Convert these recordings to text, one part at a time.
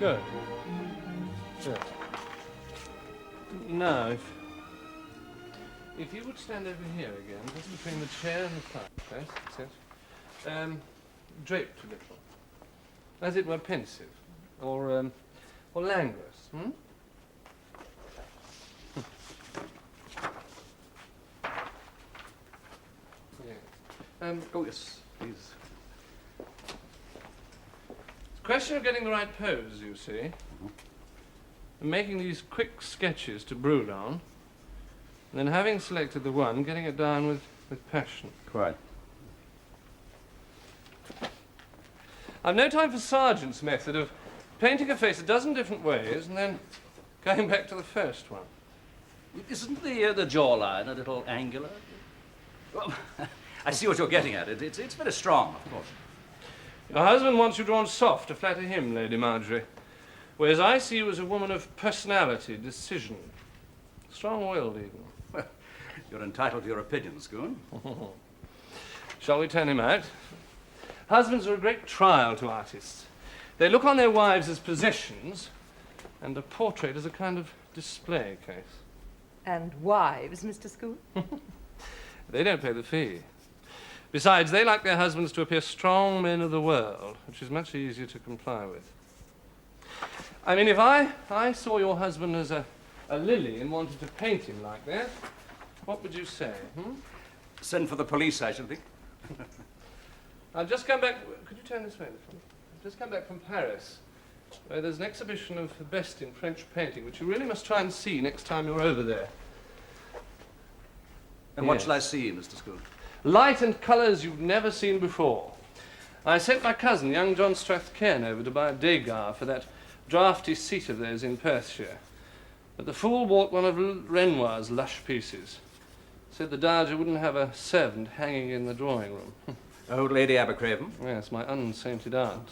Good. Good. Now, if you would stand over here again, just between the chair and the fireplace, that's it. Draped a little, as it were pensive, or languorous, hmm? Yeah. Oh, yes, please. It's a question of getting the right pose, you see. And making these quick sketches to brood on, and then having selected the one, getting it down with passion. Quite. I've no time for Sargent's method of painting a face a dozen different ways and then going back to the first one. Isn't the jawline a little angular? Well, I see what you're getting at. It's very strong, of course. Your husband wants you drawn soft to flatter him, Lady Marjorie, whereas I see you as a woman of personality, decision, strong-willed even. Well, you're entitled to your opinion, Scoon. Shall we turn him out? Husbands are a great trial to artists. They look on their wives as possessions, and a portrait as a kind of display case. And wives, Mr. Scoon? They don't pay the fee. Besides, they like their husbands to appear strong men of the world, which is much easier to comply with. I mean, if I saw your husband as a lily and wanted to paint him like that, what would you say, hmm? Send for the police, I should think. I've just come back. Could you turn this way? I've just come back from Paris, where there's an exhibition of the best in French painting, which you really must try and see next time you're over there. And what shall I see, Mr. Scoon? Light and colours you've never seen before. I sent my cousin, young John Strathcairn, over to buy a Degas for that draughty seat of theirs in Perthshire. But the fool bought one of Renoir's lush pieces. Said the Dowager wouldn't have a servant hanging in the drawing room. Old Lady Abercraven? Yes, my unsainted aunt.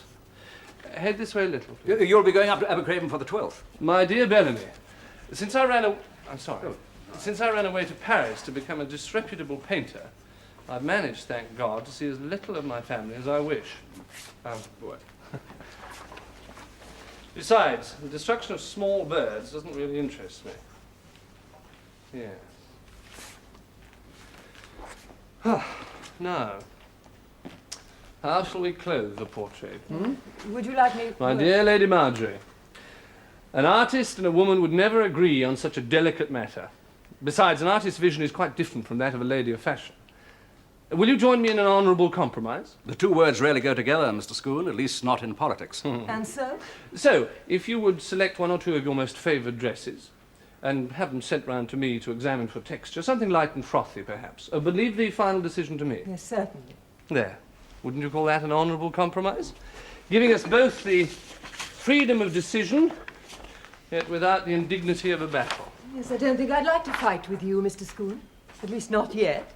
Head this way a little, please. You'll be going up to Abercraven for the 12th. My dear Bellamy, since I ran away to Paris to become a disreputable painter, I've managed, thank God, to see as little of my family as I wish. What? Besides, the destruction of small birds doesn't really interest me. Yes. Now, how shall we clothe the portrait? Hmm? Would you like me... My dear Lady Marjorie, an artist and a woman would never agree on such a delicate matter. Besides, an artist's vision is quite different from that of a lady of fashion. Will you join me in an honourable compromise? The two words rarely go together, Mr. Scoon, at least not in politics. And so? So, if you would select one or two of your most favoured dresses and have them sent round to me to examine for texture, something light and frothy, perhaps, but leave the final decision to me. Yes, certainly. There. Wouldn't you call that an honourable compromise? Giving us both the freedom of decision, yet without the indignity of a battle. Yes, I don't think I'd like to fight with you, Mr. Scoon. At least not yet.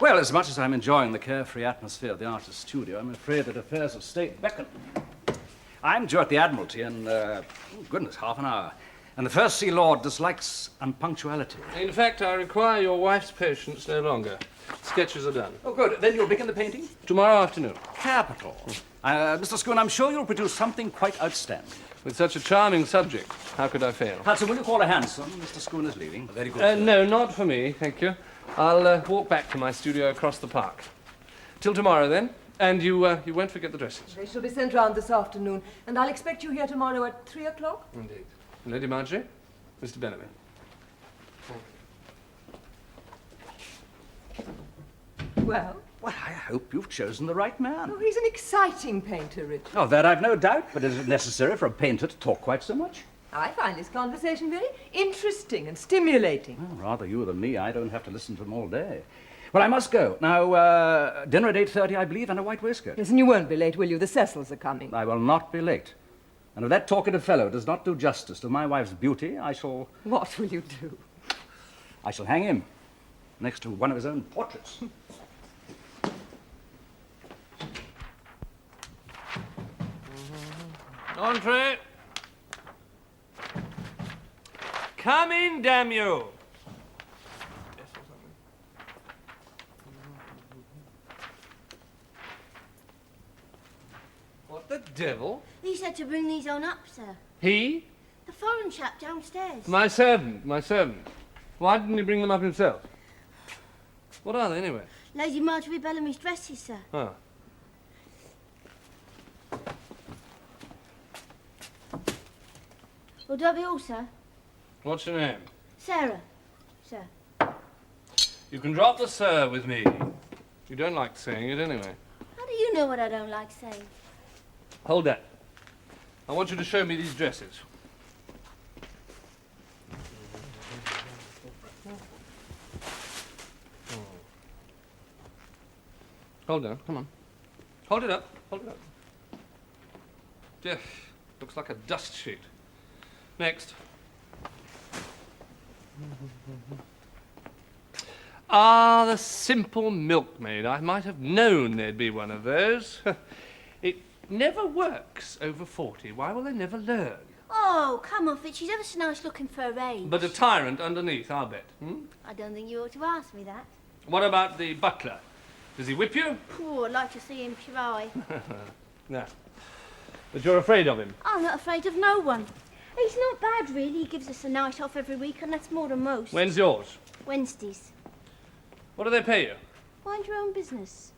Well, as much as I'm enjoying the carefree atmosphere of the artist's studio, I'm afraid that affairs of state beckon. I'm due at the Admiralty in, goodness, half an hour. And the First Sea Lord dislikes unpunctuality. In fact, I require your wife's patience no longer. Sketches are done. Oh, good. Then you'll begin the painting? Tomorrow afternoon. Capital. Mr. Scoon, I'm sure you'll produce something quite outstanding. With such a charming subject, how could I fail? Hudson, will you call a hansom? Mr. Scoon is leaving. Very good. No, not for me, thank you. I'll walk back to my studio across the park. Till tomorrow, then. And you won't forget the dresses. They shall be sent round this afternoon, and I'll expect you here tomorrow at 3 o'clock. Indeed. Lady Marjorie, Mr. Bellamy. Well? Well, I hope you've chosen the right man. Oh, he's an exciting painter, Richard. Oh, that I've no doubt, but is it necessary for a painter to talk quite so much? I find this conversation very interesting and stimulating. Well, rather you than me. I don't have to listen to him all day. Well, I must go. Now, dinner at 8:30, I believe, and a white waistcoat. Yes, and you won't be late, will you? The Cecils are coming. I will not be late. And if that talkative fellow does not do justice to my wife's beauty, I shall... What will you do? I shall hang him next to one of his own portraits. Entree. Come in, damn you. What the the devil? He said to bring these on up, sir. He? The foreign chap downstairs. My servant. Why didn't he bring them up himself? What are they, anyway? Lady Marjorie Bellamy's dresses, sir. Oh. Will that be all, sir? What's your name? Sarah, sir. You can drop the sir with me. You don't like saying it anyway. How do you know what I don't like saying? Hold that. I want you to show me these dresses. Hold on, come on. Hold it up. Dear, looks like a dust sheet. Next. Ah, the simple milkmaid. I might have known there'd be one of those. It never works over 40. Why will they never learn? Oh, come off it. She's ever so nice looking for her age. But a tyrant underneath, I'll bet. I don't think you ought to ask me that. What about the butler? Does he whip you? Oh, I'd like to see him try. No. But you're afraid of him? I'm not afraid of no one. He's not bad, really. He gives us a night off every week, and that's more than most. When's yours? Wednesdays. What do they pay you? Mind your own business.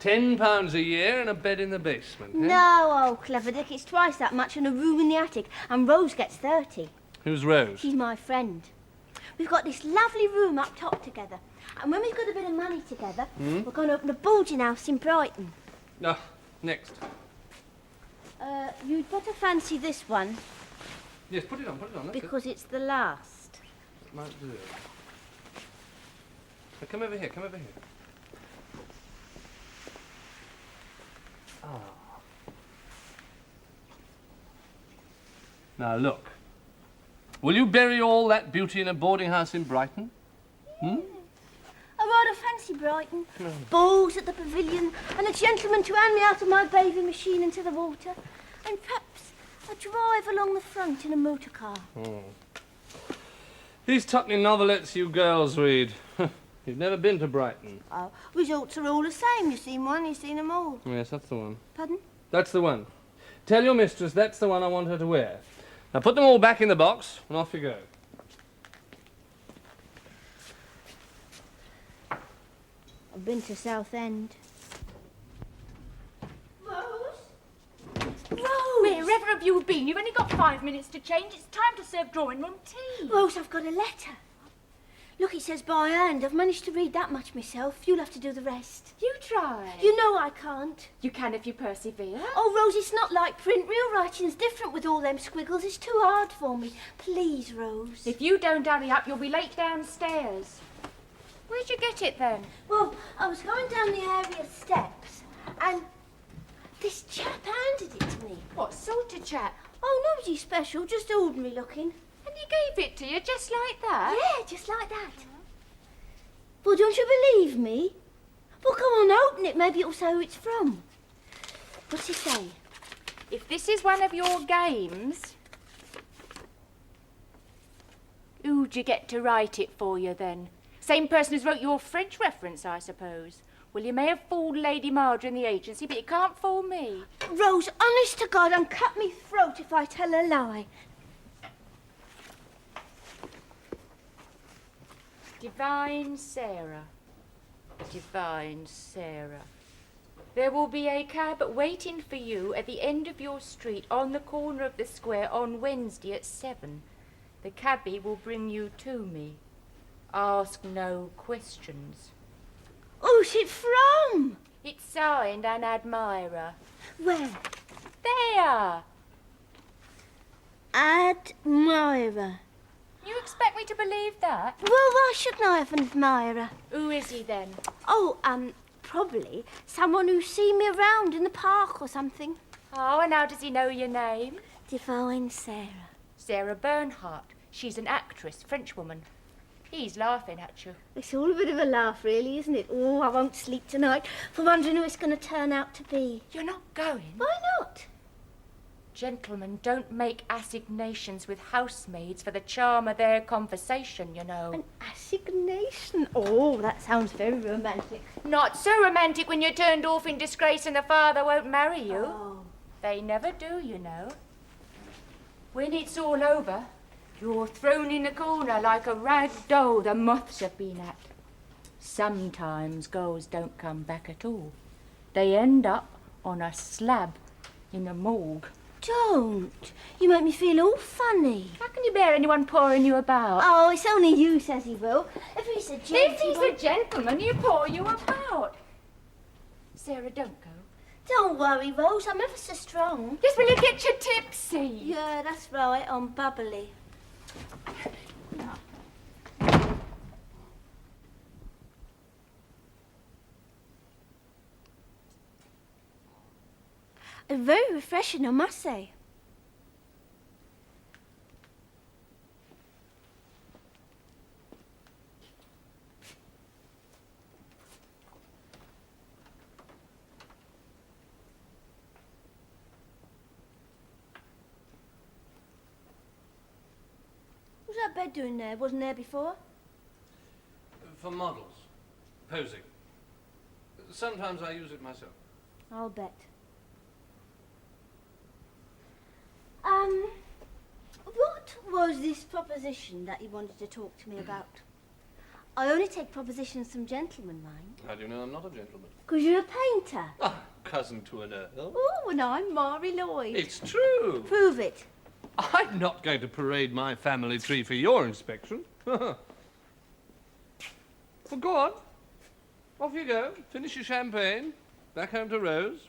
£10 a year and a bed in the basement, eh? No, old clever Dick. It's twice that much and a room in the attic. And Rose gets 30. Who's Rose? She's my friend. We've got this lovely room up top together. And when we've got a bit of money together, we're going to open a boarding house in Brighton. No, next. You'd better fancy this one. Yes, put it on, that's because it's the last. it. Might do it. Now, come over here. Ah. Now, look. Will you bury all that beauty in a boarding house in Brighton? I rather fancy Brighton. Balls at the pavilion, and a gentleman to hand me out of my bathing machine into the water, and perhaps a drive along the front in a motor car. These tuckney novelettes you girls read. You've never been to Brighton. Oh, results are all the same. You've seen one, you've seen them all. Yes, that's the one. Pardon? That's the one. Tell your mistress that's the one I want her to wear. Now put them all back in the box, and off you go. I've been to Southend. Rose? Wherever have you been? You've only got 5 minutes to change. It's time to serve drawing room tea. Rose, I've got a letter. Look, it says by hand. I've managed to read that much myself. You'll have to do the rest. You try. You know I can't. You can if you persevere. Oh, Rose, it's not like print. Real writing's different with all them squiggles. It's too hard for me. Please, Rose. If you don't hurry up, you'll be late downstairs. Where'd you get it then? Well, I was going down the area steps, and this chap handed it to me. What sort of chap? Oh, nobody special, just ordinary looking. And he gave it to you just like that? Yeah, just like that. Well, don't you believe me? Well, come on, open it. Maybe it'll say who it's from. What's it say? If this is one of your games, who'd you get to write it for you then? Same person as wrote your French reference, I suppose. Well, you may have fooled Lady Marjorie in the agency, but you can't fool me. Rose, honest to God, and cut me throat if I tell a lie. Divine Sarah. Divine Sarah. There will be a cab waiting for you at the end of your street on the corner of the square on Wednesday at 7. The cabby will bring you to me. Ask no questions. Who's it from? It's signed an admirer. Where? There! Admirer. You expect me to believe that? Well, why shouldn't I have an admirer? Who is he then? Oh, probably someone who's seen me around in the park or something. Oh, and how does he know your name? Divine Sarah. Sarah Bernhardt. She's an actress, Frenchwoman. He's laughing at you. It's all a bit of a laugh, really, isn't it? Oh, I won't sleep tonight for wondering who it's going to turn out to be. You're not going? Why not? Gentlemen don't make assignations with housemaids for the charm of their conversation, you know. An assignation? Oh, that sounds very romantic. Not so romantic when you're turned off in disgrace and the father won't marry you. Oh, They never do, you know. When it's all over, you're thrown in a corner like a rag doll the moths have been at. Sometimes girls don't come back at all. They end up on a slab in a morgue. Don't. You make me feel all funny. How can you bear anyone pouring you about? Oh, it's only you, says he will. If he's a gentleman... If he's a gentleman, he'll pour you about. Sarah, don't go. Don't worry, Rose. I'm ever so strong. Just will you get your tipsy? Yeah, that's right. I'm bubbly. Very refreshing, I must say. What's that bed doing there? Wasn't there before? For models. Posing. Sometimes I use it myself. I'll bet. What was this proposition that you wanted to talk to me about? I only take propositions from gentlemen, mind. How do you know I'm not a gentleman? 'Cause you're a painter. Ah, cousin to an earl. Oh, and I'm Mary Lloyd. It's true. Prove it. I'm not going to parade my family tree for your inspection. Well, go on. Off you go. Finish your champagne. Back home to Rose.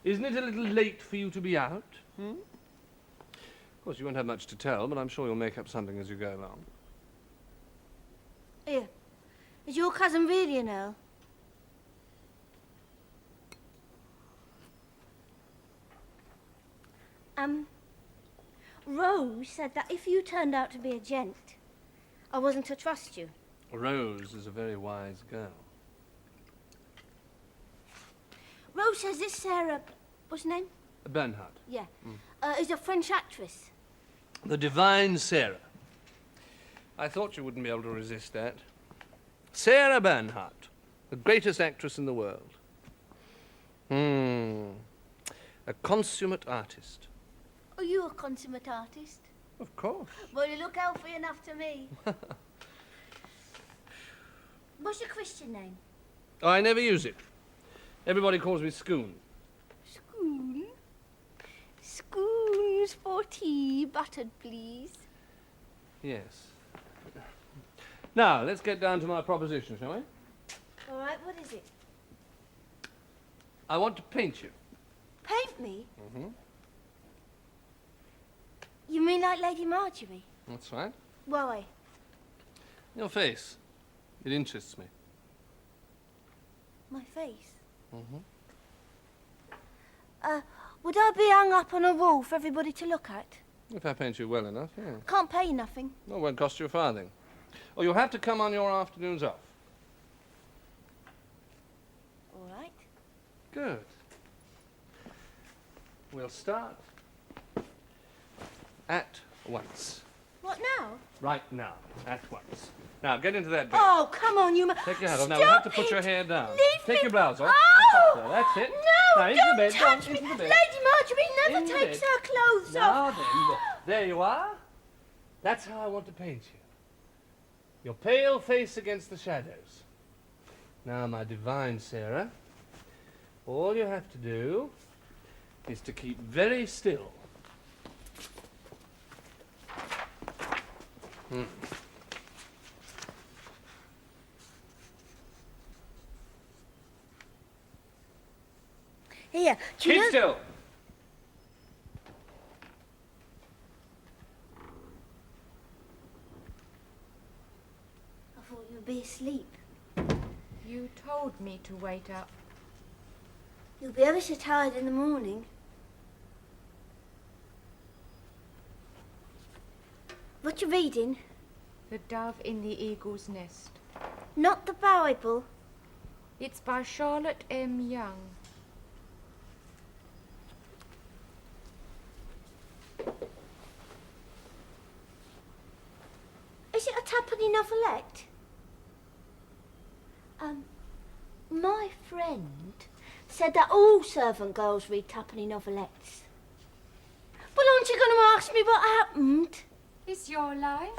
Isn't it a little late for you to be out? Of course, you won't have much to tell, but I'm sure you'll make up something as you go along. Here. Is your cousin really an earl? Rose said that if you turned out to be a gent, I wasn't to trust you. Rose is a very wise girl. Rose says this Sarah, what's her name? Bernhardt. Yeah. Is a French actress. The divine Sarah. I thought you wouldn't be able to resist that. Sarah Bernhardt, the greatest actress in the world. A consummate artist. Are you a consummate artist? Of course. Well, you look healthy enough to me. What's your Christian name? Oh, I never use it. Everybody calls me Scoon. Scoon? Scoons for tea, buttered, please. Yes. Now, let's get down to my proposition, shall we? All right, what is it? I want to paint you. Paint me? Mm-hmm. You mean like Lady Marjorie? That's right. Why? Your face. It interests me. My face? Mm-hmm. Would I be hung up on a wall for everybody to look at? If I paint you well enough, yeah. Can't pay nothing. No, it won't cost you a farthing. Or you'll have to come on your afternoons off. All right. Good. We'll start at once. What now? Right now. At once. Now, get into that bed. Oh, come on, you... Take your hat off. Now, Stop we'll have to put it. your hair down. Leave Take me. your blouse off. Oh! So, that's it. No, Now, into don't the bed. touch Go on, me. into the bed. Lady Marjorie never In the takes bed. her clothes Now off. then, there you are. That's how I want to paint you. Your pale face against the shadows. Now, my divine Sarah, all you have to do is to keep very still. Here, do you Keep know... still. I thought you'd be asleep. You told me to wait up. You'll be ever so tired in the morning. What you reading? The Dove in the Eagle's Nest. Not the Bible. It's by Charlotte M. Young. Is it a twopenny novelette? My friend Said that all servant girls read twopenny novelettes. Well, aren't you going to ask me what happened? It's your life.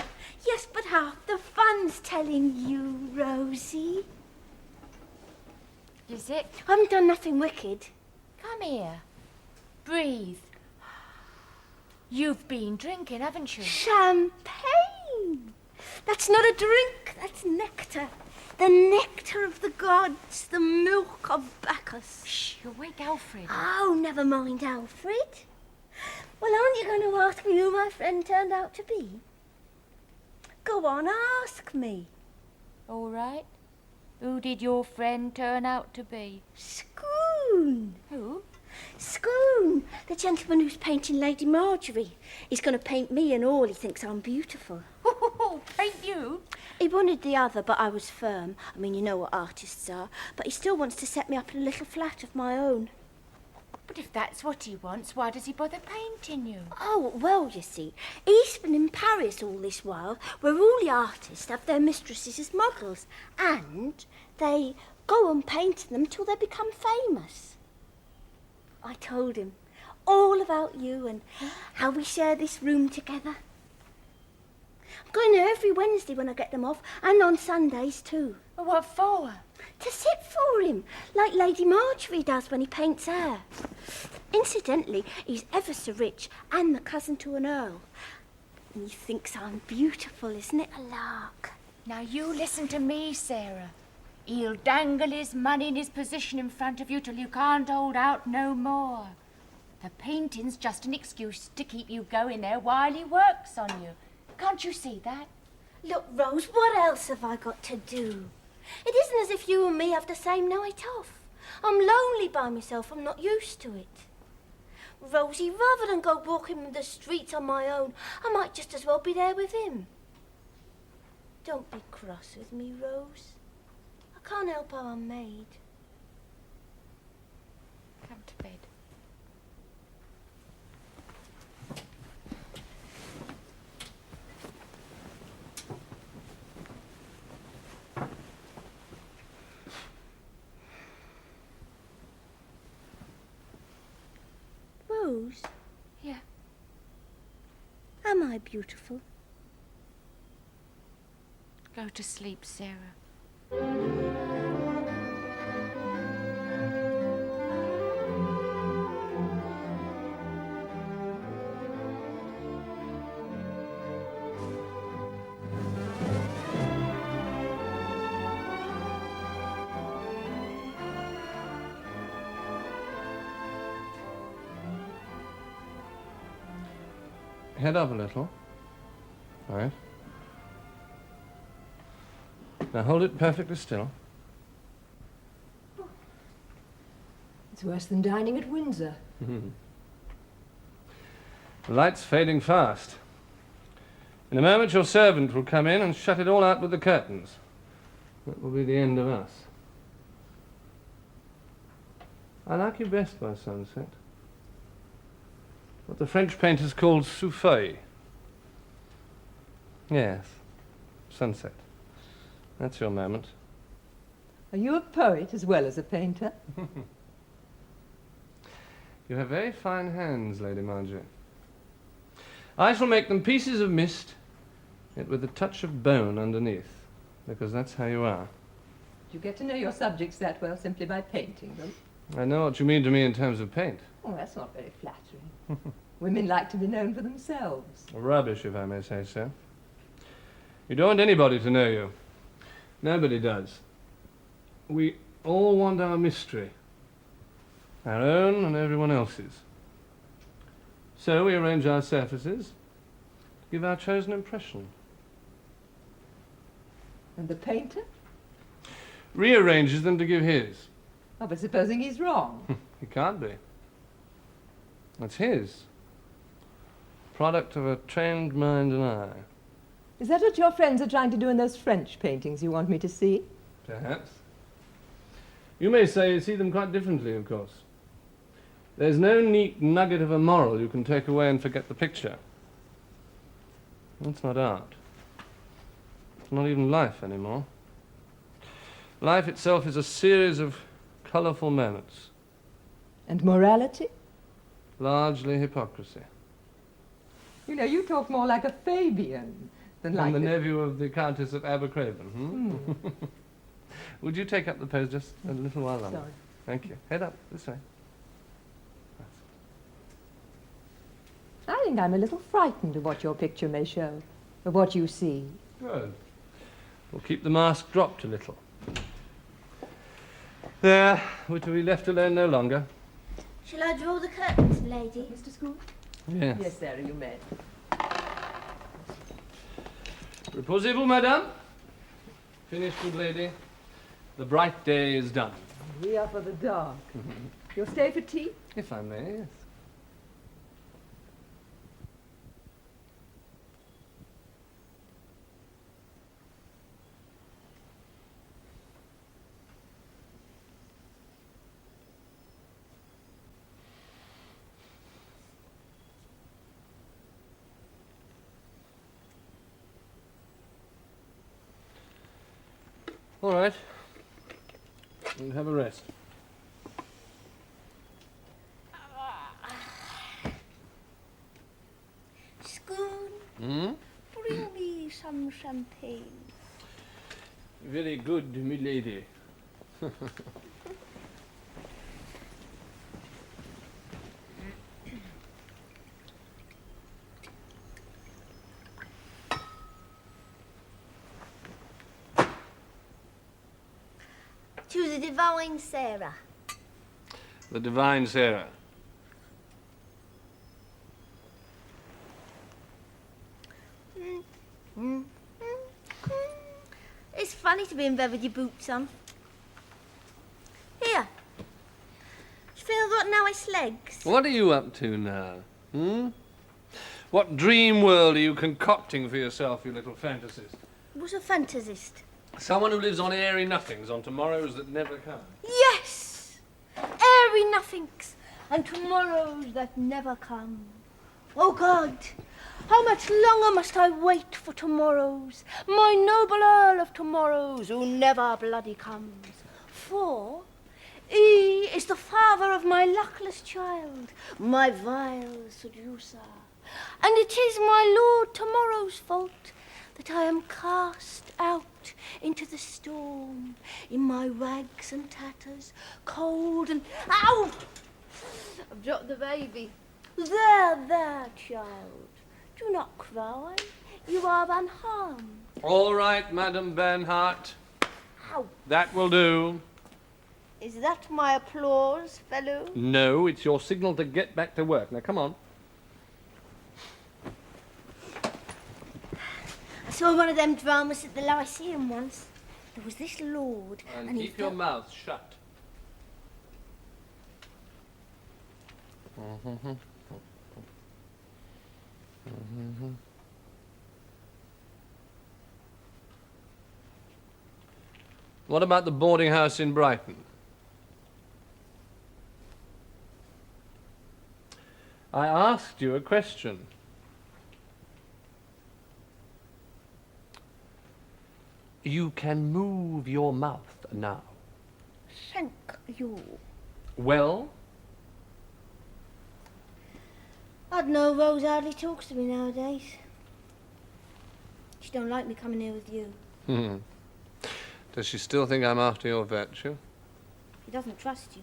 Yes, but half the fun's telling you, Rosie. Is it? I haven't done nothing wicked. Come here. Breathe. You've been drinking, haven't you? Champagne! That's not a drink, that's nectar. The nectar of the gods, the milk of Bacchus. Shh, you'll wake Alfred. Oh, never mind, Alfred. Well, aren't you going to ask me who my friend turned out to be? Go on, ask me. All right. Who did your friend turn out to be? Scoon. Who? Scoon, the gentleman who's painting Lady Marjorie. He's going to paint me and all. He thinks I'm beautiful. Paint you? He wanted the other, but I was firm. I mean, you know what artists are. But he still wants to set me up in a little flat of my own. But if that's what he wants, why does he bother painting you? Oh, well, you see, he's been in Paris all this while, where all the artists have their mistresses as models, and they go on painting them till they become famous. I told him all about you and how we share this room together. I'm going there every Wednesday when I get them off, and on Sundays too. Well, what for? To sit for him, like Lady Marjorie does when he paints her. Incidentally, he's ever so rich and the cousin to an earl. And he thinks I'm beautiful, isn't it a lark? Now you listen to me, Sarah. He'll dangle his money and his position in front of you till you can't hold out no more. The painting's just an excuse to keep you going there while he works on you. Can't you see that? Look, Rose, what else have I got to do? It isn't as if you and me have the same night off. I'm lonely by myself. I'm not used to it. Rosie, rather than go walking the streets on my own, I might just as well be there with him. Don't be cross with me, Rose. I can't help how I'm made. Come to bed. Rose? Yeah. Am I beautiful? Go to sleep, Sarah. Head up a little. Right. Now hold it perfectly still. It's worse than dining at Windsor. The light's fading fast. In a moment your servant will come in and shut it all out with the curtains. That will be the end of us. I like you best by sunset. What the French painters called souffle. Yes, sunset. That's your moment. Are you a poet as well as a painter? You have very fine hands, Lady Marjorie. I shall make them pieces of mist, yet with a touch of bone underneath, because that's how you are. You get to know your subjects that well simply by painting them. I know what you mean to me in terms of paint. Oh, that's not very flattering. Women like to be known for themselves. Rubbish, if I may say so. You don't want anybody to know you. Nobody does. We all want our mystery. Our own and everyone else's. So we arrange our surfaces to give our chosen impression. And the painter? Rearranges them to give his. Oh, but supposing he's wrong. He can't be. That's his. Product of a trained mind and eye. Is that what your friends are trying to do in those French paintings you want me to see? Perhaps. You may say you see them quite differently, of course. There's no neat nugget of a moral you can take away and forget the picture. That's not art. It's not even life anymore. Life itself is a series of colourful moments, And morality? Largely hypocrisy. You know, you talk more like a Fabian than like I'm the nephew of the Countess of Abercraven. Would you take up the pose just a little while longer? Sorry. Thank you. Head up, this way. I think I'm a little frightened of what your picture may show, of what you see. Good. We'll keep the mask dropped a little. There, we're to be left alone no longer. Shall I draw the curtains, lady? Mr. School? Yes. Yes, Sarah, you may. Reposez-vous, madame. Finished, good lady. The bright day is done. We are for the dark. You'll stay for tea? If I may, yes. All right. We'll have a rest. Spoon, bring me some champagne. Very good, milady. To the divine Sarah. The divine Sarah. It's funny to be in bed with your boots on. Here. Do you feel got nice legs? What are you up to now? What dream world are you concocting for yourself, you little fantasist? What's a fantasist? Someone who lives on airy nothings, on tomorrows that never come. Yes! Airy nothings and tomorrows that never come. Oh God, how much longer must I wait for tomorrows, my noble Earl of tomorrows who never bloody comes? For he is the father of my luckless child, my vile seducer. And it is my Lord Tomorrow's fault that I am cast out into the storm in my rags and tatters, cold and... Ow! I've dropped the baby. There, child. Do not cry. You are unharmed. All right, Madam Bernhardt. Ow. That will do. Is that my applause, fellow? No, it's your signal to get back to work. Now, come on. I saw one of them dramas at the Lyceum once. There was this lord, And he keep your felt- mouth shut. What about the boarding house in Brighton? I asked you a question. You can move your mouth now. Thank you. Well? I don't know, Rose hardly talks to me nowadays. She don't like me coming here with you. Does she still think I'm after your virtue? She doesn't trust you.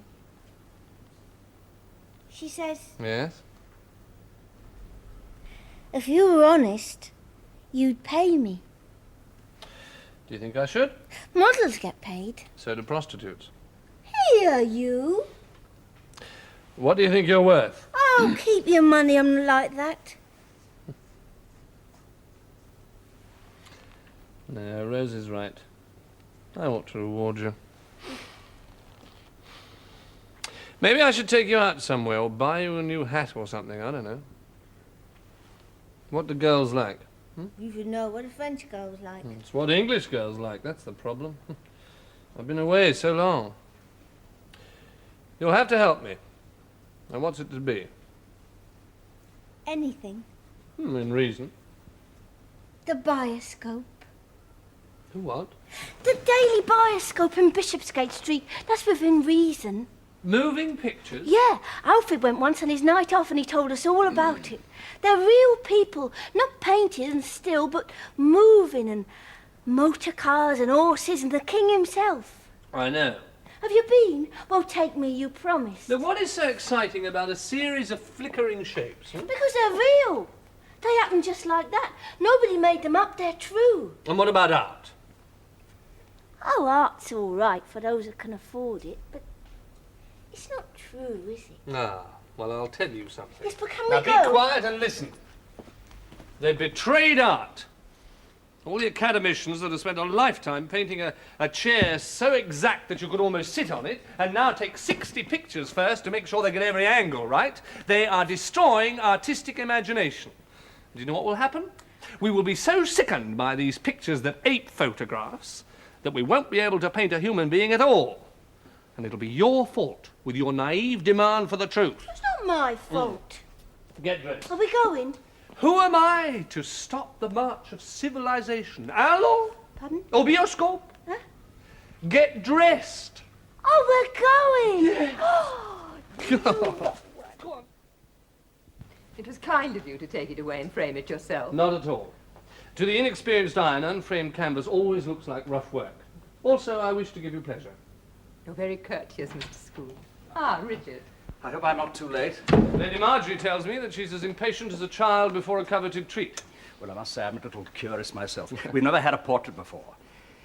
She says, Yes? if you were honest, you'd pay me. Do you think I should? Models get paid. So do prostitutes. Here, you. What do you think you're worth? Oh, keep your money on like that. No, Rose is right. I ought to reward you. Maybe I should take you out somewhere or buy you a new hat or something. I don't know. What do girls like? You should know what a French girl's like. It's what English girls like. That's the problem. I've been away so long. You'll have to help me. And what's it to be? Anything. In reason. The bioscope. The what? The Daily Bioscope in Bishopsgate Street. That's within reason. Moving pictures? Yeah, Alfred went once on his night off and he told us all about it. They're real people, not painted and still, but moving, and motor cars and horses and the king himself. I know. Have you been? Well, take me, you promised. Now, what is so exciting about a series of flickering shapes? Because they're real. They happen just like that. Nobody made them up, they're true. And what about art? Oh, art's all right for those who can afford it, but it's not true, is it? Ah, well, I'll tell you something. Yes, but can Now we go? be quiet and listen. They betrayed art. All the academicians that have spent a lifetime painting a chair so exact that you could almost sit on it, and now take 60 pictures first to make sure they get every angle right, they are destroying artistic imagination. Do you know what will happen? We will be so sickened by these pictures that ape photographs that we won't be able to paint a human being at all. And it'll be your fault with your naive demand for the truth. It's not my fault. Get dressed. Are we going? Who am I to stop the march of civilization? Allo? Pardon? Obioscope? Huh? Get dressed. Oh, we're going! Go on. It was kind of you to take it away and frame it yourself. Not at all. To the inexperienced eye, an unframed canvas always looks like rough work. Also, I wish to give you pleasure. You're very courteous, Mr. School. Ah, Richard. I hope I'm not too late. Lady Marjorie tells me that she's as impatient as a child before a coveted treat. Well, I must say I'm a little curious myself. We've never had a portrait before.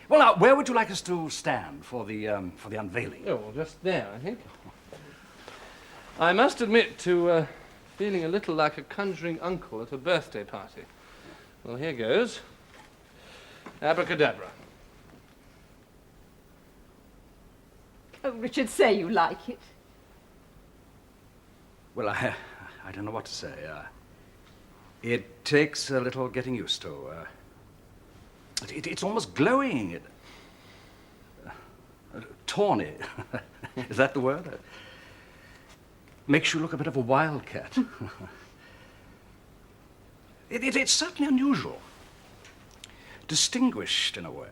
Well, now, where would you like us to stand for the unveiling? Oh, well, just there, I think. I must admit to feeling a little like a conjuring uncle at a birthday party. Well, here goes. Abracadabra. Oh, Richard, say you like it. Well, I don't know what to say. It takes a little getting used to. It's almost glowing. Tawny. Is that the word? Makes you look a bit of a wildcat. It's certainly unusual. Distinguished in a way.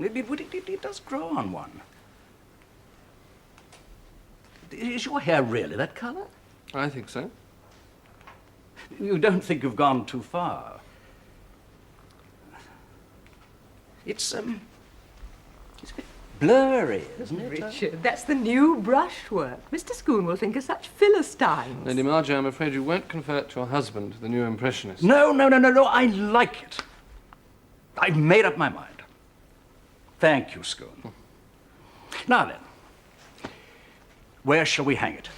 It does grow on one. Is your hair really that colour? I think so. You don't think you've gone too far? It's a bit blurry, isn't it? Richard, that's the new brushwork. Mr. Schoon will think us such Philistines. Lady Marjorie, I'm afraid you won't convert your husband to the new impressionist. No, I like it. I've made up my mind. Thank you, Schoon. Now then, where shall we hang it?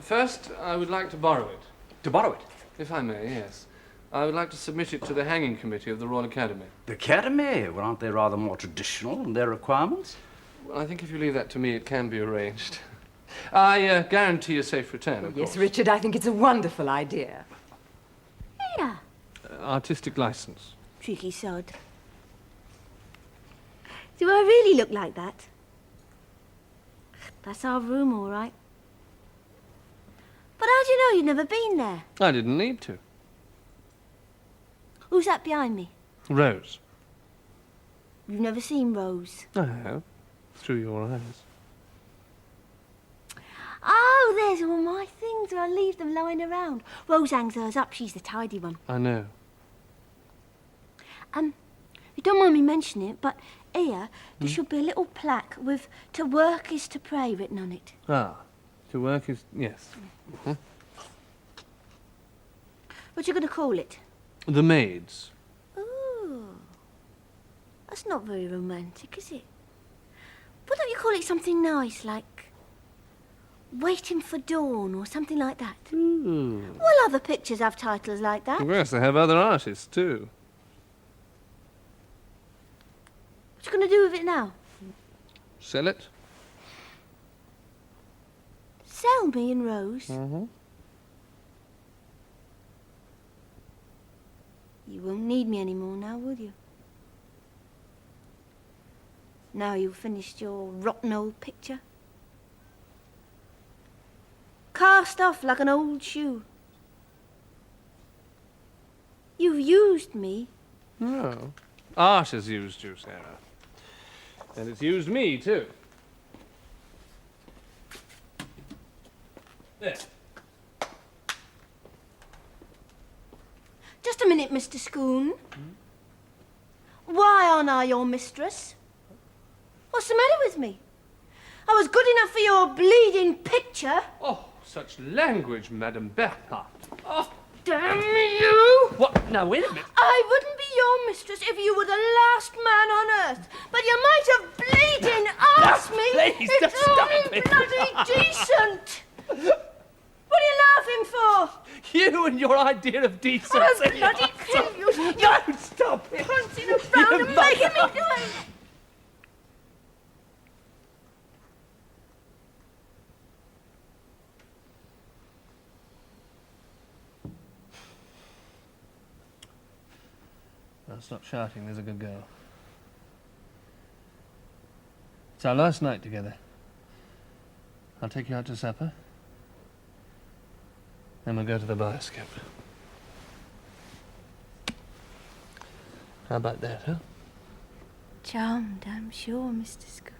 First, I would like to borrow it. To borrow it? If I may, yes. I would like to submit it to the hanging committee of the Royal Academy. The Academy? Well, aren't they rather more traditional in their requirements? Well, I think if you leave that to me, it can be arranged. I guarantee a safe return, of Yes, course. Richard, I think it's a wonderful idea. Yeah. Artistic license. Tricky sod. Do I really look like that? That's our room, all right. But how do you know you've never been there? I didn't need to. Who's that behind me? Rose. You've never seen Rose. I have. Through your eyes. Oh, there's all my things. I leave them lying around. Rose hangs hers up. She's the tidy one. I know. You don't mind me mentioning it, but here there should be a little plaque with "To work is to pray" written on it. Ah. To work is... yes. What you going to call it? The Maids. Ooh. That's not very romantic, is it? Why don't you call it something nice, like Waiting for Dawn or something like that? Ooh. Well, other pictures have titles like that. Yes, they have other artists, too. What you going to do with it now? Sell it? Sell me and Rose? Mm-hmm. You won't need me anymore now, will you? Now you've finished your rotten old picture? Cast off like an old shoe. You've used me. No. Art has used you, Sarah. And it's used me, too. There. Just a minute, Mr. Scoon. Why aren't I your mistress? What's the matter with me? I was good enough for your bleeding picture. Oh, such language, Madame Bernhardt. Oh, Damn you! what? Now, wait a minute. I wouldn't be your mistress if you were the last man on earth. But you might have bleeding asked me. Please, it's stop only it. bloody decent. What are you laughing for? You and your idea of decency. I'll bloody kill you. Don't stop it. Punching around and making me do it. Now, stop shouting. There's a good girl. It's our last night together. I'll take you out to supper. Then we'll go to the bioscope. How about that, huh? Charmed, I'm sure, Mr. Scoon.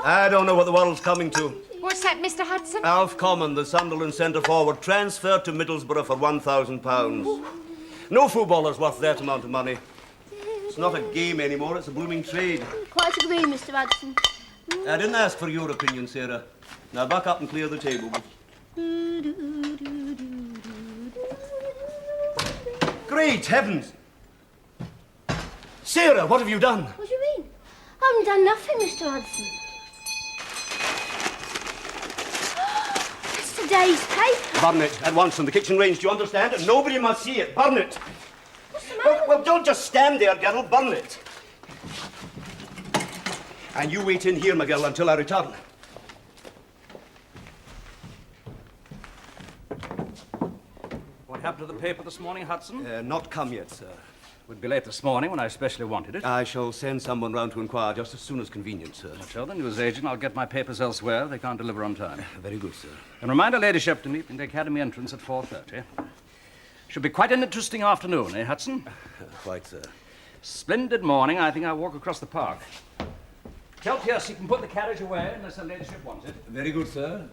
I don't know what the world's coming to. What's that, Mr. Hudson? Alf Common, the Sunderland centre forward, transferred to Middlesbrough for £1,000. No footballer's worth that amount of money. It's not a game anymore, it's a blooming trade. Quite agree, Mr. Hudson. I didn't ask for your opinion, Sarah. Now back up and clear the table. Great heavens! Sarah, what have you done? What do you mean? I haven't done nothing, Mr. Hudson. That's today's paper. Burn it at once on the kitchen range, do you understand? And nobody must see it. Burn it. What's the matter? Well, don't just stand there, girl. Burn it. And you wait in here, my girl, until I return. What happened to the paper this morning, Hudson? Not come yet, sir. Would be late this morning when I especially wanted it. I shall send someone round to inquire just as soon as convenient, sir. Tell the news agent I'll get my papers elsewhere. They can't deliver on time. Very good, sir. And remind her ladyship to meet me in the academy entrance at 4:30. Should be quite an interesting afternoon, eh, Hudson? Quite, sir. Splendid morning. I think I'll walk across the park. Tell Pierce he can put the carriage away unless her ladyship wants it. Very good, sir.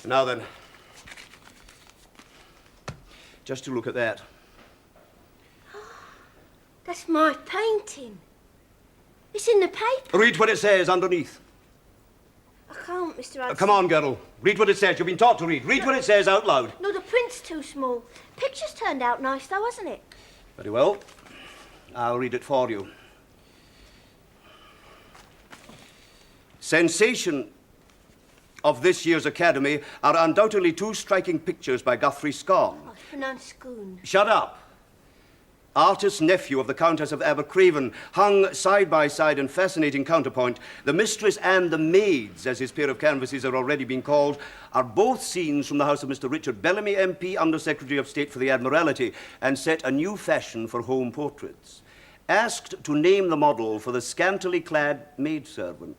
Now then, just to look at that. That's my painting. It's in the paper. Read what it says underneath. I can't, Mr. Hudson. Come on, girl. Read what it says. You've been taught to read. Read what it says out loud. No, the print's too small. Picture's turned out nice, though, hasn't it? Very well. I'll read it for you. Sensation of this year's Academy are undoubtedly two striking pictures by Guthrie Scarn. Oh, it's pronounced Scoon. Shut up. Artist nephew of the Countess of Abercraven, hung side by side in fascinating counterpoint, the Mistress and the Maids, as his pair of canvases are already being called, are both scenes from the house of Mr. Richard Bellamy, MP, Under Secretary of State for the Admiralty, and set a new fashion for home portraits. Asked to name the model for the scantily clad maidservant.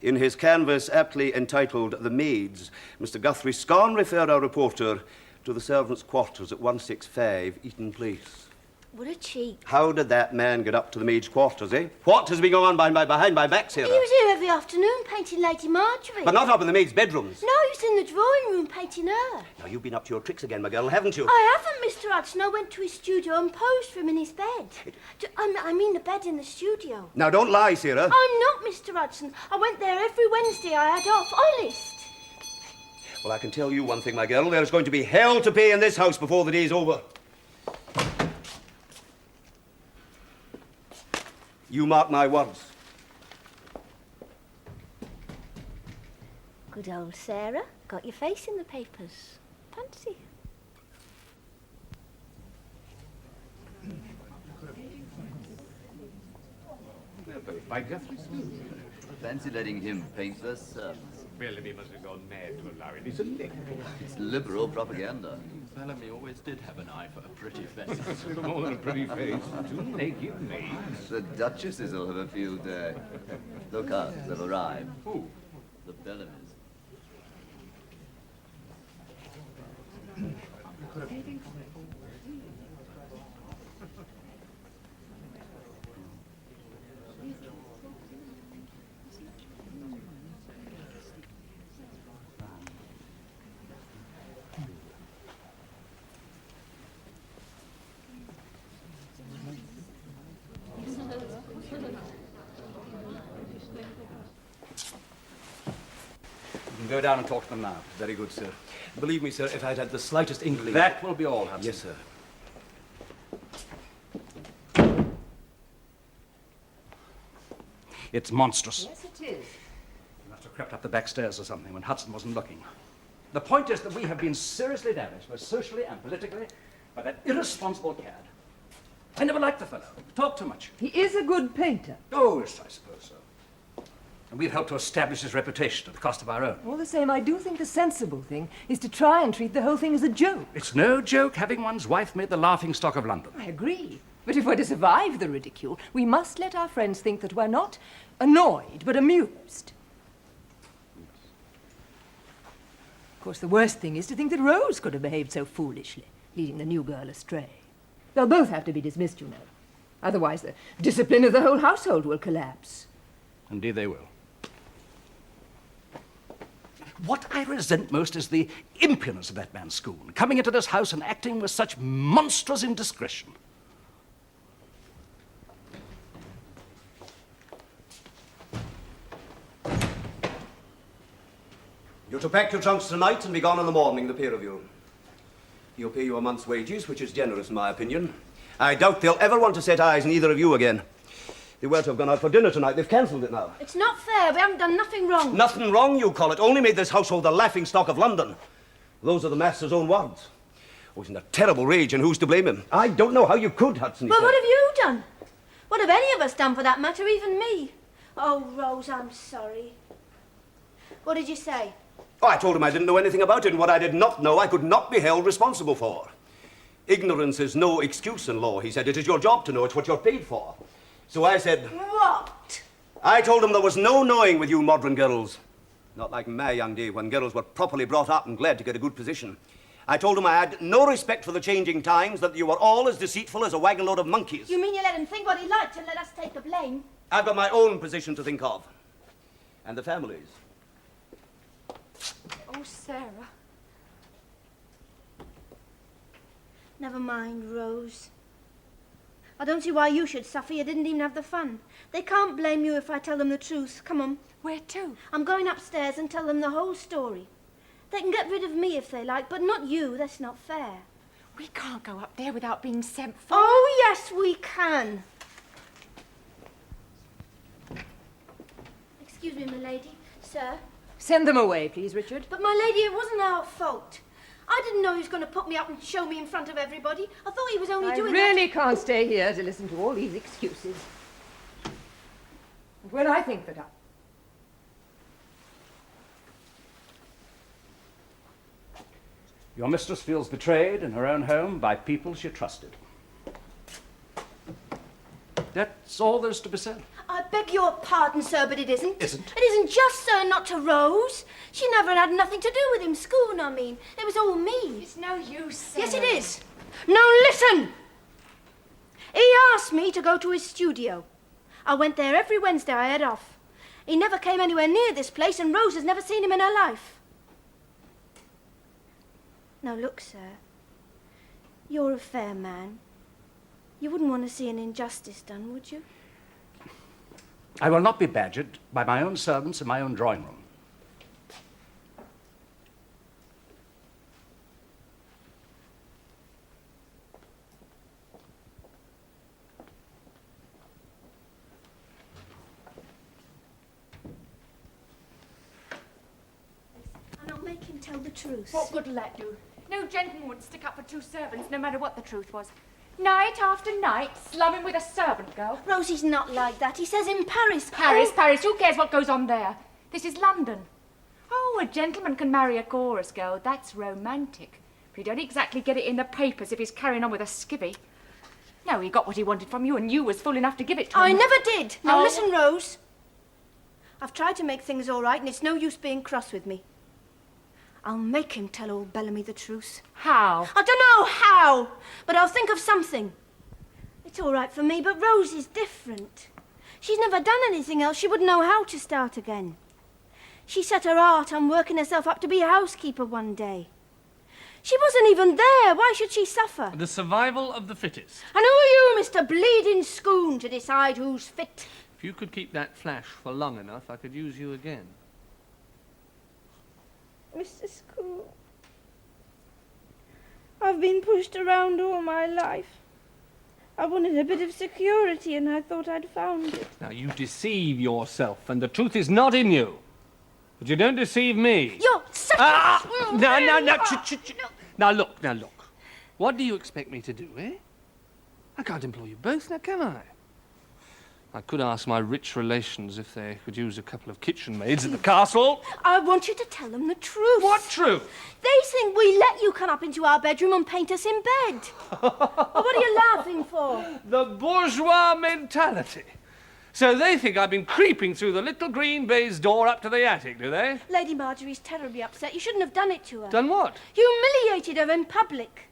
In his canvas aptly entitled The Maids, Mr. Guthrie Scarn referred our reporter to the servants' quarters at 165 Eaton Place. What a cheek. How did that man get up to the maid's quarters, eh? What has been going on behind my back, Sarah? He was here every afternoon painting Lady Marjorie. But not up in the maid's bedrooms. No, he was in the drawing room painting her. Now, you've been up to your tricks again, my girl, haven't you? I haven't, Mr. Hudson. I went to his studio and posed for him in his bed. I mean the bed in the studio. Now, don't lie, Sarah. I'm not, Mr. Hudson. I went there every Wednesday I had off. Honest. Well, I can tell you one thing, my girl. There's going to be hell to pay in this house before the day's over. You mark my words. Good old Sarah. Got your face in the papers. Fancy. By Guthrie. Fancy letting him paint the servants. Bellamy must have gone mad to allow it. It's a lick. It's liberal propaganda. Bellamy always did have an eye for a pretty face. It's a little more than a pretty face. Two naked maids. The duchesses will have a field day. Look out, they've arrived. Who? The Bellamys. You can go down and talk to them now. Very good, sir. Believe me, sir, if I'd had the slightest inkling... That will be all, Hudson. Yes, sir. It's monstrous. Yes, it is. You must have crept up the back stairs or something when Hudson wasn't looking. The point is that we have been seriously damaged, both socially and politically, by that irresponsible cad. I never liked the fellow. Talked too much. He is a good painter. Oh, yes, I suppose so. And we've helped to establish his reputation at the cost of our own. All the same, I do think the sensible thing is to try and treat the whole thing as a joke. It's no joke having one's wife made the laughingstock of London. I agree. But if we're to survive the ridicule, we must let our friends think that we're not annoyed, but amused. Of course, the worst thing is to think that Rose could have behaved so foolishly, leading the new girl astray. They'll both have to be dismissed, you know. Otherwise, the discipline of the whole household will collapse. Indeed they will. What I resent most is the impudence of that man Schoon, coming into this house and acting with such monstrous indiscretion. You're to pack your trunks tonight and be gone in the morning, the pair of you. He'll pay you a month's wages, which is generous in my opinion. I doubt they'll ever want to set eyes on either of you again. They were to have gone out for dinner tonight. They've cancelled it now. It's not fair. We haven't done nothing wrong. Nothing wrong, you call it. Only made this household the laughingstock of London. Those are the master's own words. Oh, he's in a terrible rage, and who's to blame him? I don't know how you could, Hudson. Well, what have you done? What have any of us done, for that matter, even me? Oh, Rose, I'm sorry. What did you say? Oh, I told him I didn't know anything about it, and what I did not know I could not be held responsible for. Ignorance is no excuse in law, he said. It is your job to know. It's what you're paid for. So I said... What? I told him there was no knowing with you modern girls. Not like my young day, when girls were properly brought up and glad to get a good position. I told him I had no respect for the changing times, that you were all as deceitful as a wagon load of monkeys. You mean you let him think what he liked and let us take the blame? I've got my own position to think of. And the families. Oh, Sarah. Never mind, Rose. I don't see why you should suffer. You didn't even have the fun. They can't blame you if I tell them the truth. Come on. Where to? I'm going upstairs and tell them the whole story. They can get rid of me if they like, but not you. That's not fair. We can't go up there without being sent for. Oh, yes, we can. Excuse me, my lady. Sir. Send them away, please, Richard. But, my lady, it wasn't our fault. I didn't know he was going to put me up and show me in front of everybody. I thought he was only doing that. I really can't stay here to listen to all these excuses. And when I think that Your mistress feels betrayed in her own home by people she trusted. That's all there's to be said. I beg your pardon, sir, but it isn't. Isn't? It isn't just, sir, not to Rose. She never had nothing to do with him. Schoon, I mean. It was all me. It's no use, Sarah. Yes, it is. Now, listen. He asked me to go to his studio. I went there every Wednesday I had off. He never came anywhere near this place, and Rose has never seen him in her life. Now, look, sir. You're a fair man. You wouldn't want to see an injustice done, would you? I will not be badgered by my own servants in my own drawing room. And I'll make him tell the truth. What good will that do? No gentleman would stick up for two servants, no matter what the truth was. Night after night, slumming with a servant girl. Rosie's not like that. He says in Paris. Paris. Who cares what goes on there? This is London. a gentleman can marry a chorus girl. That's romantic. But you don't exactly get it in the papers if he's carrying on with a skivvy. No, he got what he wanted from you, and you was fool enough to give it to him. I never did. Now Oh. listen, Rose. I've tried to make things all right, and it's no use being cross with me. I'll make him tell old Bellamy the truth. How? I don't know how, but I'll think of something. It's all right for me, but Rose is different. She's never done anything else. She wouldn't know how to start again. She set her heart on working herself up to be a housekeeper one day. She wasn't even there. Why should she suffer? The survival of the fittest. And who are you, Mr. Bleeding Scoon, to decide who's fit? If you could keep that flash for long enough, I could use you again. Mr. Scoon, I've been pushed around all my life. I wanted a bit of security and I thought I'd found it. Now, you deceive yourself, and the truth is not in you. But you don't deceive me. You're such a... No. Now, look. What do you expect me to do, eh? I can't employ you both now, can I? I could ask my rich relations if they could use a couple of kitchen maids at the castle. I want you to tell them the truth. What truth? They think we let you come up into our bedroom and paint us in bed. What are you laughing for? The bourgeois mentality. So they think I've been creeping through the little green baize door up to the attic, do they? Lady Marjorie's terribly upset. You shouldn't have done it to her. Done what? Humiliated her in public.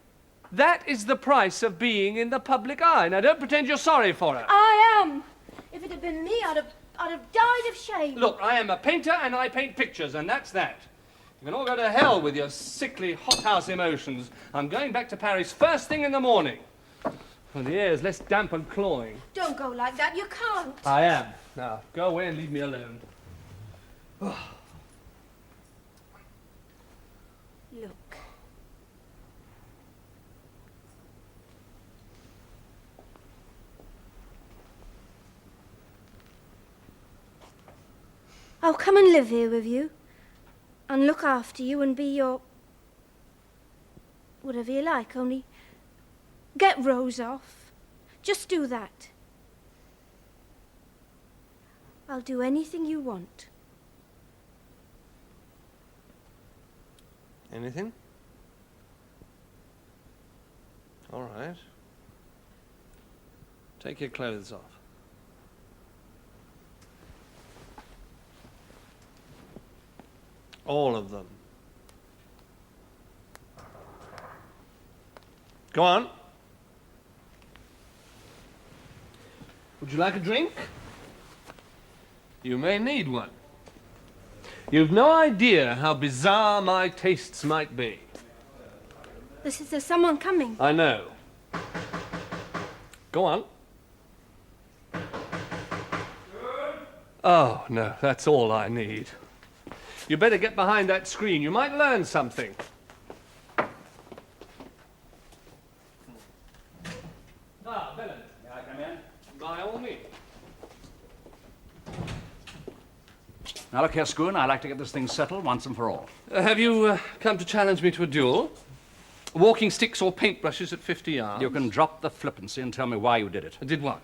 That is the price of being in the public eye. Now, don't pretend you're sorry for her. I am. If it had been me, I'd have died of shame. Look, I am a painter and I paint pictures, and that's that. You can all go to hell with your sickly hothouse emotions. I'm going back to Paris first thing in the morning. Well, the air is less damp and cloying. Don't go like that. You can't. I am. Now, go away and leave me alone. Look. I'll come and live here with you and look after you and be your... whatever you like, only get Rose off. Just do that. I'll do anything you want. Anything? All right. Take your clothes off. All of them. Go on. Would you like a drink? You may need one. You've no idea how bizarre my tastes might be. There's someone coming. I know. Go on. Oh, no, that's all I need. You better get behind that screen. You might learn something. Ah, Bellamys. May I come in? By all means. Now look here, Scoon, I'd like to get this thing settled once and for all. Have you come to challenge me to a duel? Walking sticks or paintbrushes at 50 yards? You can drop the flippancy and tell me why you did it. Did what?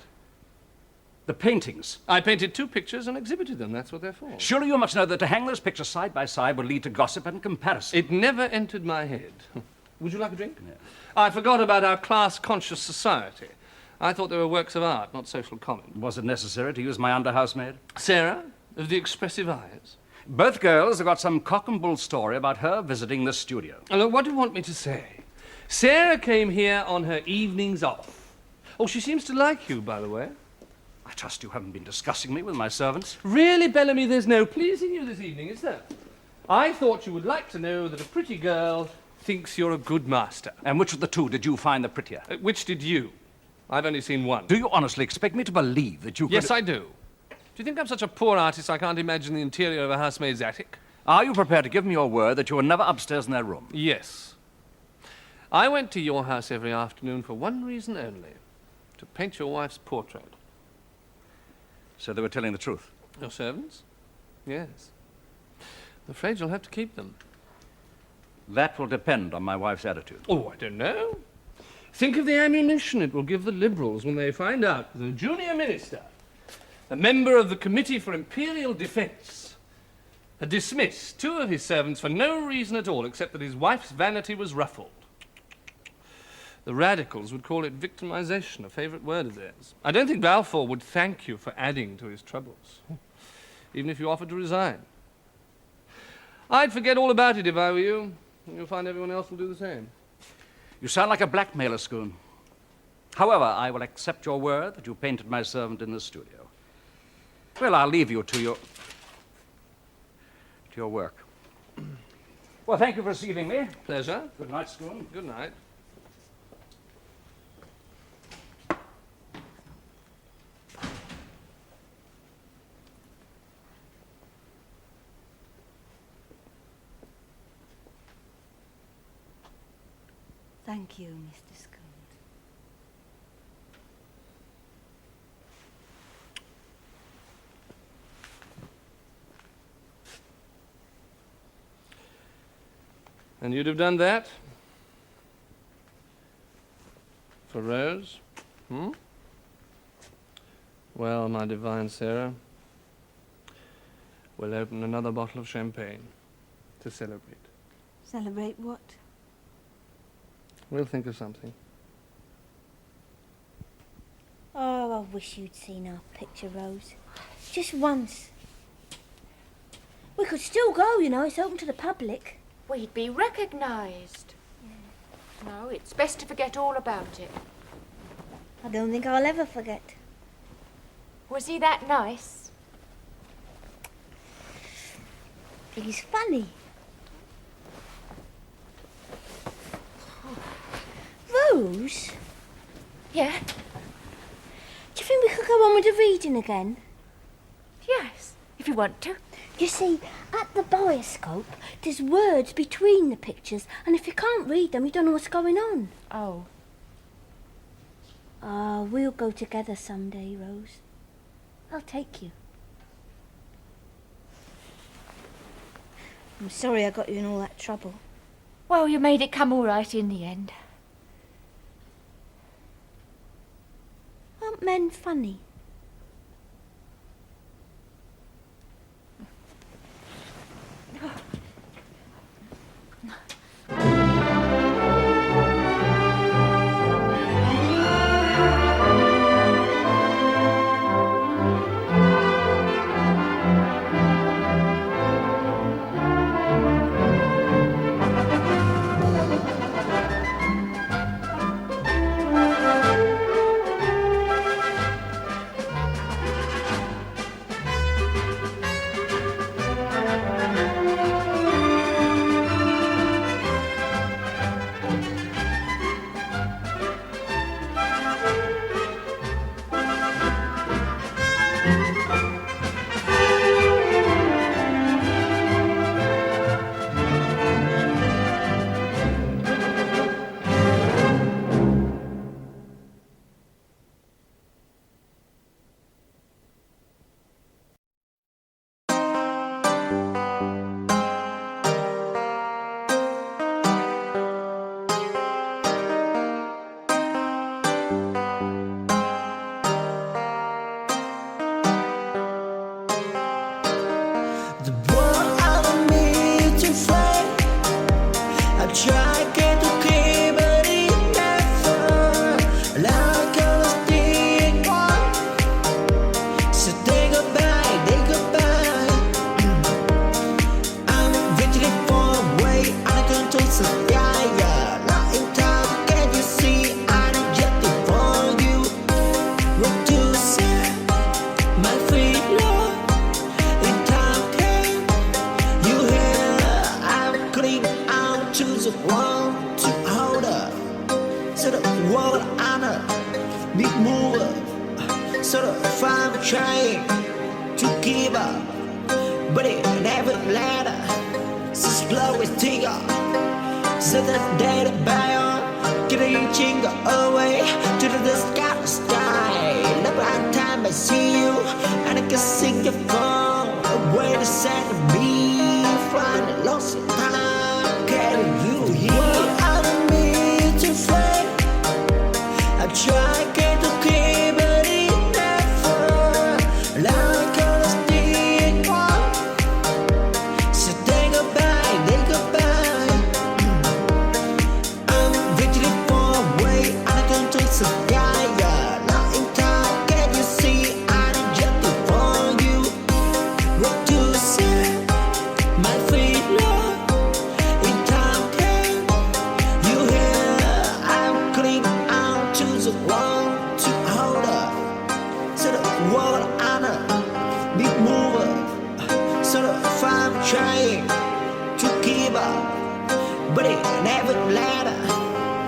The paintings. I painted 2 pictures and exhibited them. That's what they're for. Surely you must know that to hang those pictures side by side would lead to gossip and comparison. It never entered my head. Would you like a drink? Yeah. I forgot about our class-conscious society. I thought they were works of art, not social comment. Was it necessary to use my under-housemaid? Sarah, of the expressive eyes. Both girls have got some cock and bull story about her visiting the studio. Now, look, what do you want me to say? Sarah came here on her evenings off. Oh, she seems to like you, by the way. I trust you haven't been discussing me with my servants. Really, Bellamy, there's no pleasing you this evening, is there? I thought you would like to know that a pretty girl thinks you're a good master. And which of the two did you find the prettier? Which did you? I've only seen one. Do you honestly expect me to believe that you could... Yes, I do. Do you think I'm such a poor artist I can't imagine the interior of a housemaid's attic? Are you prepared to give me your word that you were never upstairs in their room? Yes. I went to your house every afternoon for one reason only. To paint your wife's portrait. So they were telling the truth? Your servants? Yes. I'm afraid you'll have to keep them. That will depend on my wife's attitude. Oh, I don't know. Think of the ammunition it will give the Liberals when they find out that the junior minister, a member of the Committee for Imperial Defence, had dismissed 2 of his servants for no reason at all except that his wife's vanity was ruffled. The radicals would call it victimization, a favourite word of theirs. I don't think Balfour would thank you for adding to his troubles, even if you offered to resign. I'd forget all about it if I were you. You'll find everyone else will do the same. You sound like a blackmailer, Scoon. However, I will accept your word that you painted my servant in the studio. Well, I'll leave you to your work. Well, thank you for receiving me. Pleasure. Good night, Scoon. Good night. Thank you, Mr. Scoon. And you'd have done that? For Rose? Well, my divine Sarah, we'll open another bottle of champagne to celebrate. Celebrate what? We'll think of something. Oh, I wish you'd seen our picture, Rose. Just once. We could still go, you know. It's open to the public. We'd be recognised. No, it's best to forget all about it. I don't think I'll ever forget. Was he that nice? He's funny. Rose? Yeah? Do you think we could go on with the reading again? Yes, if you want to. You see, at the bioscope, there's words between the pictures, and if you can't read them, you don't know what's going on. Oh. We'll go together someday, Rose. I'll take you. I'm sorry I got you in all that trouble. Well, you made it come all right in the end. Aren't men funny? but it never ladder.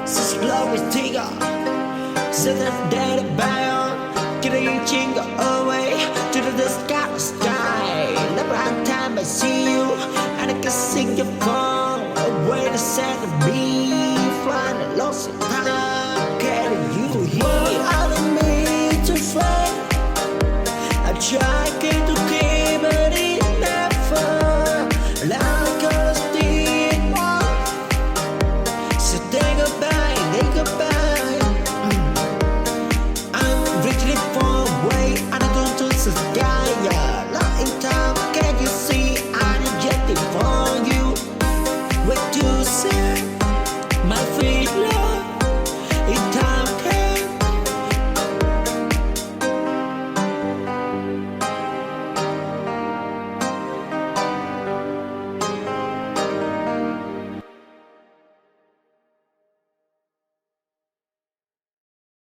So slow as tiger, so the daddy bound, getting jingle away to the sky. Every time I see you, and I can sing your phone away to set the bee, flying lost.